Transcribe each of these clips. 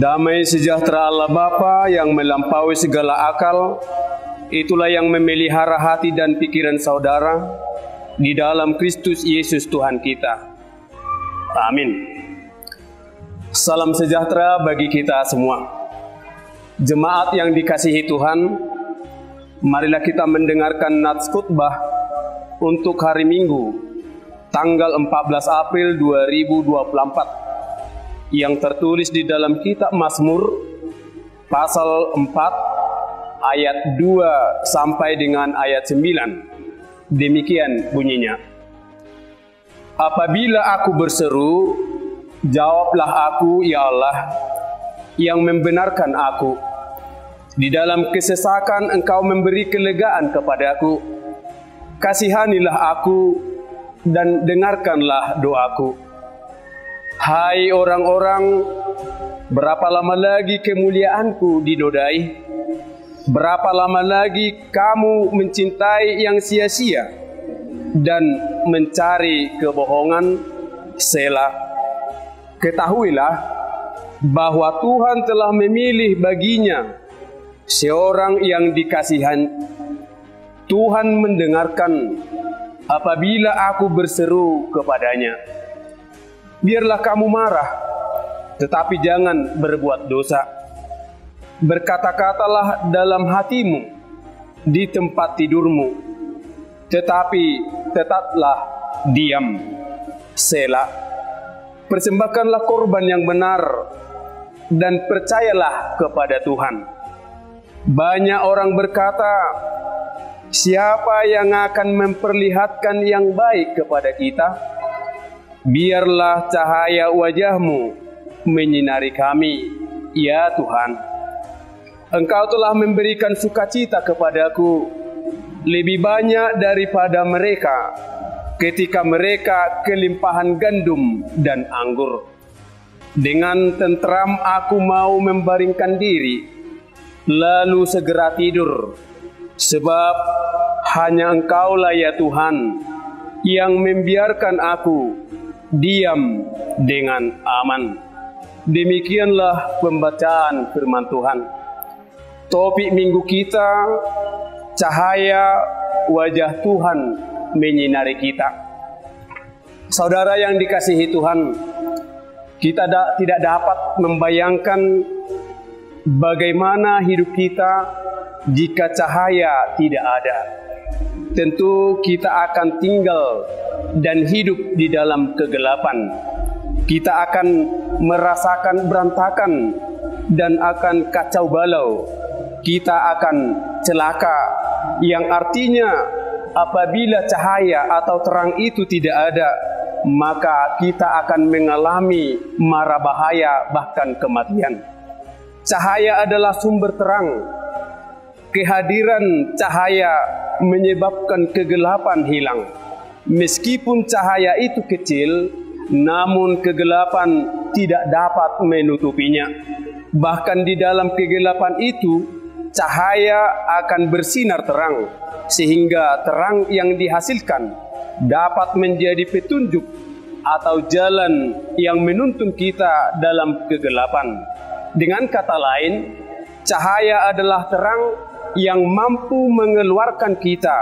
Damai sejahtera Allah Bapa yang melampaui segala akal, itulah yang memelihara hati dan pikiran saudara di dalam Kristus Yesus Tuhan kita. Amin. Salam sejahtera bagi kita semua. Jemaat yang dikasihi Tuhan, marilah kita mendengarkan nats khutbah untuk hari Minggu, tanggal 14 April 2024. Yang tertulis di dalam kitab Mazmur pasal 4 ayat 2 sampai dengan ayat 9. Demikian bunyinya. Apabila aku berseru, jawablah aku, ya Allah, yang membenarkan aku. Di dalam kesesakan Engkau memberi kelegaan kepadaku. Kasihanilah aku dan dengarkanlah doaku. Hai orang-orang, berapa lama lagi kemuliaanku dinodai? Berapa lama lagi kamu mencintai yang sia-sia dan mencari kebohongan? Selah. Ketahuilah bahwa Tuhan telah memilih baginya seorang yang dikasihan. Tuhan mendengarkan apabila aku berseru kepadanya. Biarlah kamu marah, tetapi jangan berbuat dosa. Berkata-katalah dalam hatimu di tempat tidurmu, tetapi tetaplah diam. Selah. Persembahkanlah korban yang benar dan percayalah kepada Tuhan. Banyak orang berkata, siapa yang akan memperlihatkan yang baik kepada kita? Biarlah cahaya wajah-Mu menyinari kami, ya Tuhan. Engkau telah memberikan sukacita kepadaku lebih banyak daripada mereka ketika mereka kelimpahan gandum dan anggur. Dengan tentram aku mau membaringkan diri, lalu segera tidur, sebab hanya Engkaulah ya Tuhan yang membiarkan aku diam dengan aman. Demikianlah pembacaan firman Tuhan. Topik minggu kita, cahaya wajah Tuhan menyinari kita. Saudara yang dikasihi Tuhan, kita tidak dapat membayangkan bagaimana hidup kita jika cahaya tidak ada. Tentu kita akan tinggal dan hidup di dalam kegelapan. Kita akan merasakan berantakan dan akan kacau balau. Kita akan celaka, yang artinya apabila cahaya atau terang itu tidak ada, maka kita akan mengalami mara bahaya, bahkan kematian. Cahaya adalah sumber terang. Kehadiran cahaya menyebabkan kegelapan hilang. Meskipun cahaya itu kecil, namun kegelapan tidak dapat menutupinya. Bahkan di dalam kegelapan itu, cahaya akan bersinar terang, sehingga terang yang dihasilkan dapat menjadi petunjuk atau jalan yang menuntun kita dalam kegelapan. Dengan kata lain, cahaya adalah terang yang mampu mengeluarkan kita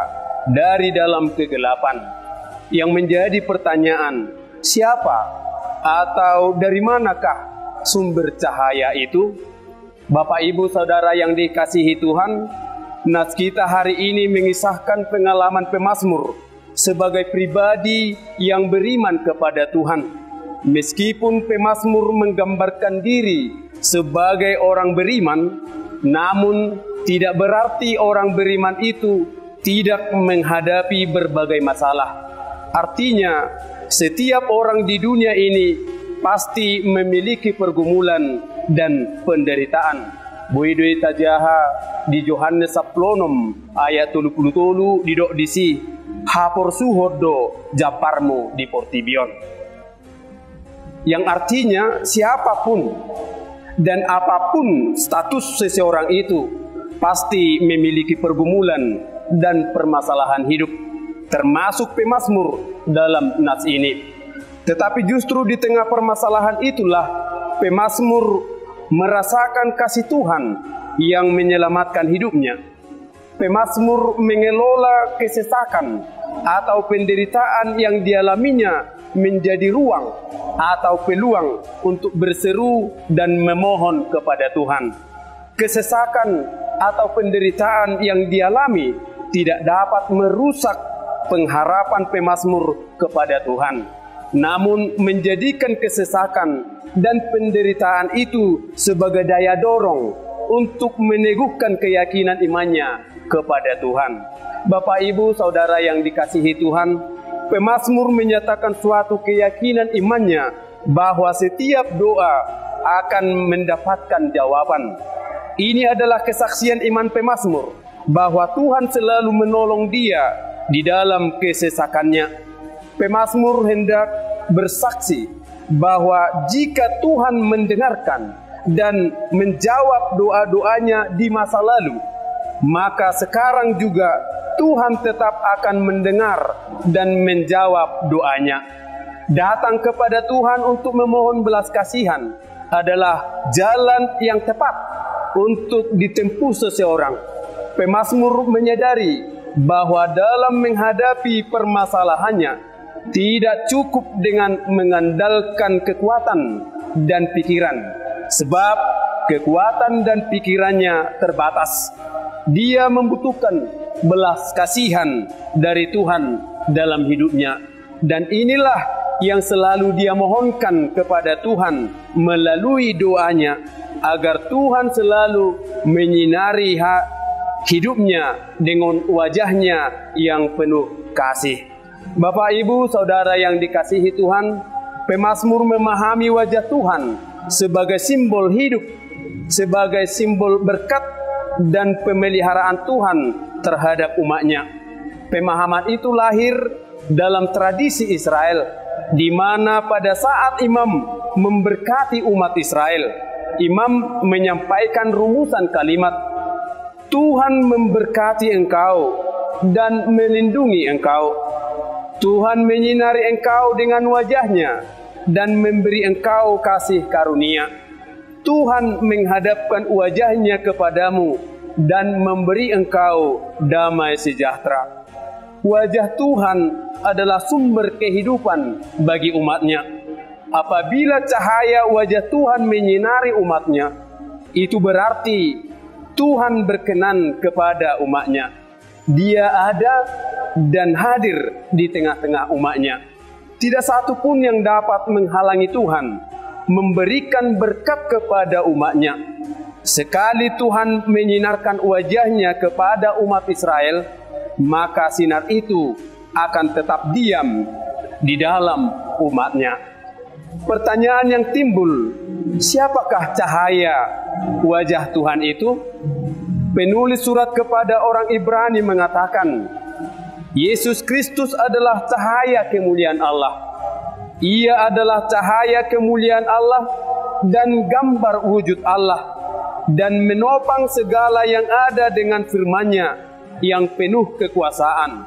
dari dalam kegelapan. Yang menjadi pertanyaan, siapa atau dari manakah sumber cahaya itu? Bapak, Ibu, Saudara yang dikasihi Tuhan, nats kita hari ini mengisahkan pengalaman pemazmur sebagai pribadi yang beriman kepada Tuhan. Meskipun pemazmur menggambarkan diri sebagai orang beriman, namun tidak berarti orang beriman itu tidak menghadapi berbagai masalah. Artinya, setiap orang di dunia ini pasti memiliki pergumulan dan penderitaan. Buidui tajaha di Yohanes 10 ayat 33 didok disi hapor suhodo japarmu di portibion. Yang artinya siapapun dan apapun status seseorang itu pasti memiliki pergumulan dan permasalahan hidup, termasuk pemazmur dalam nats ini. Tetapi justru di tengah permasalahan itulah pemazmur merasakan kasih Tuhan yang menyelamatkan hidupnya. Pemazmur mengelola kesesakan atau penderitaan yang dialaminya menjadi ruang atau peluang untuk berseru dan memohon kepada Tuhan. Kesesakan atau penderitaan yang dialami tidak dapat merusak pengharapan pemazmur kepada Tuhan, namun menjadikan kesesakan dan penderitaan itu sebagai daya dorong untuk meneguhkan keyakinan imannya kepada Tuhan. Bapak, Ibu, Saudara yang dikasihi Tuhan, pemazmur menyatakan suatu keyakinan imannya bahwa setiap doa akan mendapatkan jawaban. Ini adalah kesaksian iman pemazmur bahwa Tuhan selalu menolong dia di dalam kesesakannya. Pemazmur hendak bersaksi bahwa jika Tuhan mendengarkan dan menjawab doa-doanya di masa lalu, maka sekarang juga Tuhan tetap akan mendengar dan menjawab doanya. Datang kepada Tuhan untuk memohon belas kasihan adalah jalan yang tepat untuk ditempuh seseorang. Pemazmur menyadari bahwa dalam menghadapi permasalahannya tidak cukup dengan mengandalkan kekuatan dan pikiran, sebab kekuatan dan pikirannya terbatas. Dia membutuhkan belas kasihan dari Tuhan dalam hidupnya, dan inilah yang selalu dia mohonkan kepada Tuhan melalui doanya, agar Tuhan selalu menyinari hidupnya dengan wajahnya yang penuh kasih. Bapak, Ibu, Saudara yang dikasihi Tuhan, pemazmur memahami wajah Tuhan sebagai simbol hidup, sebagai simbol berkat dan pemeliharaan Tuhan terhadap umatnya. Pemahaman itu lahir dalam tradisi Israel, di mana pada saat imam memberkati umat Israel, imam menyampaikan rumusan kalimat, Tuhan memberkati engkau dan melindungi engkau. Tuhan menyinari engkau dengan wajahnya dan memberi engkau kasih karunia. Tuhan menghadapkan wajahnya kepadamu dan memberi engkau damai sejahtera. Wajah Tuhan adalah sumber kehidupan bagi umatnya. Apabila cahaya wajah Tuhan menyinari umatnya, itu berarti Tuhan berkenan kepada umatnya. Dia ada dan hadir di tengah-tengah umatnya. Tidak satu pun yang dapat menghalangi Tuhan memberikan berkat kepada umatnya. Sekali Tuhan menyinarkan wajahnya kepada umat Israel, maka sinar itu akan tetap diam di dalam umatnya. Pertanyaan yang timbul, siapakah cahaya wajah Tuhan itu? Penulis surat kepada orang Ibrani mengatakan, Yesus Kristus adalah cahaya kemuliaan Allah. Ia adalah cahaya kemuliaan Allah dan gambar wujud Allah, dan menopang segala yang ada dengan firman-Nya yang penuh kekuasaan.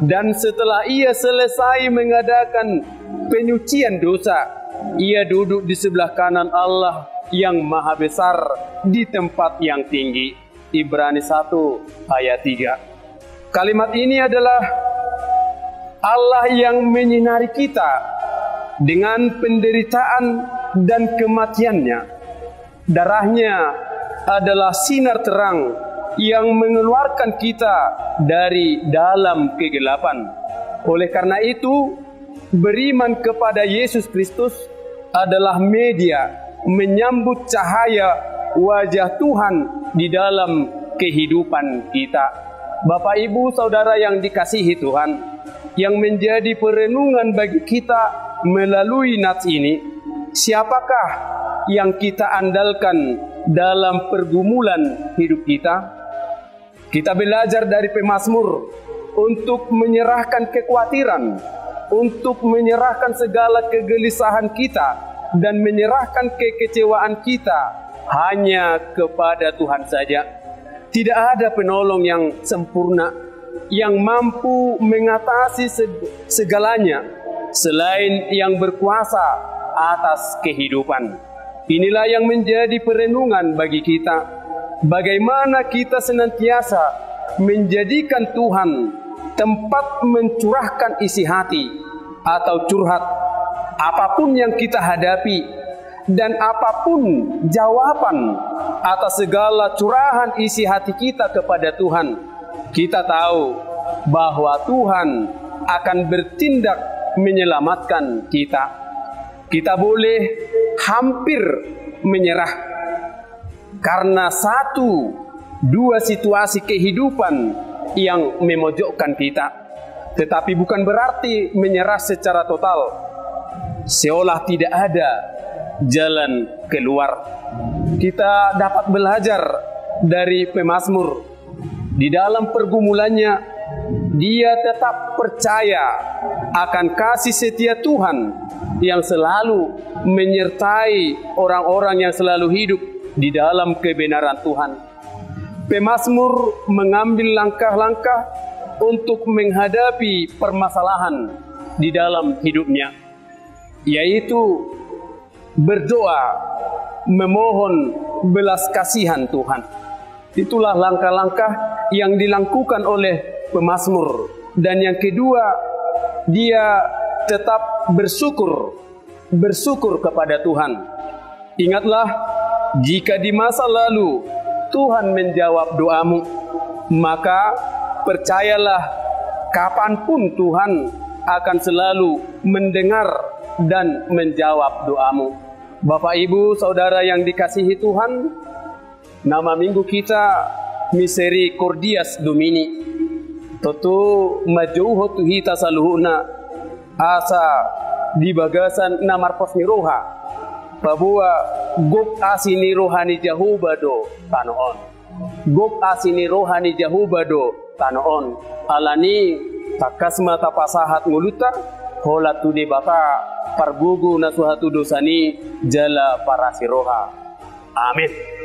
Dan setelah ia selesai mengadakan penyucian dosa, ia duduk di sebelah kanan Allah yang maha besar di tempat yang tinggi. Ibrani 1 ayat 3. Kalimat ini adalah Allah yang menyinari kita dengan penderitaan dan kematiannya. Darahnya adalah sinar terang yang mengeluarkan kita dari dalam kegelapan. Oleh karena itu, beriman kepada Yesus Kristus adalah media menyambut cahaya wajah Tuhan di dalam kehidupan kita. Bapak, Ibu, Saudara yang dikasihi Tuhan, yang menjadi perenungan bagi kita melalui nats ini, siapakah yang kita andalkan dalam pergumulan hidup kita? Kita belajar dari pemazmur untuk menyerahkan kekhawatiran, untuk menyerahkan segala kegelisahan kita, dan menyerahkan kekecewaan kita hanya kepada Tuhan saja. Tidak ada penolong yang sempurna yang mampu mengatasi segalanya selain yang berkuasa atas kehidupan. Inilah yang menjadi perenungan bagi kita. Bagaimana kita senantiasa menjadikan Tuhan tempat mencurahkan isi hati atau curhat apapun yang kita hadapi dan apapun jawaban atas segala curahan isi hati kita kepada Tuhan. Kita tahu bahwa Tuhan akan bertindak menyelamatkan kita. Kita boleh hampir menyerah karena satu, dua situasi kehidupan yang memojokkan kita. Tetapi bukan berarti menyerah secara total, seolah tidak ada jalan keluar. Kita dapat belajar dari pemazmur. Di dalam pergumulannya, dia tetap percaya akan kasih setia Tuhan yang selalu menyertai orang-orang yang selalu hidup di dalam kebenaran Tuhan. Pemazmur mengambil langkah-langkah untuk menghadapi permasalahan di dalam hidupnya, yaitu berdoa, memohon belas kasihan Tuhan. Itulah langkah-langkah yang dilakukan oleh pemazmur. Dan yang kedua, dia tetap bersyukur kepada Tuhan. Ingatlah, jika di masa lalu Tuhan menjawab doamu, maka percayalah kapanpun Tuhan akan selalu mendengar dan menjawab doamu. Bapak, Ibu, Saudara yang dikasihi Tuhan, nama minggu kita Misericordias Domini. Toto majauho tuhita saluhuna asa di bagasan namarpos ni roha bahwa gok asini rohani jahubado tanoon, gok asini rohani jahubado tanoon alani takasma tapasahat nguluta hola tude baka pargugu nasuhatu dosani jala parasiroha. Amin.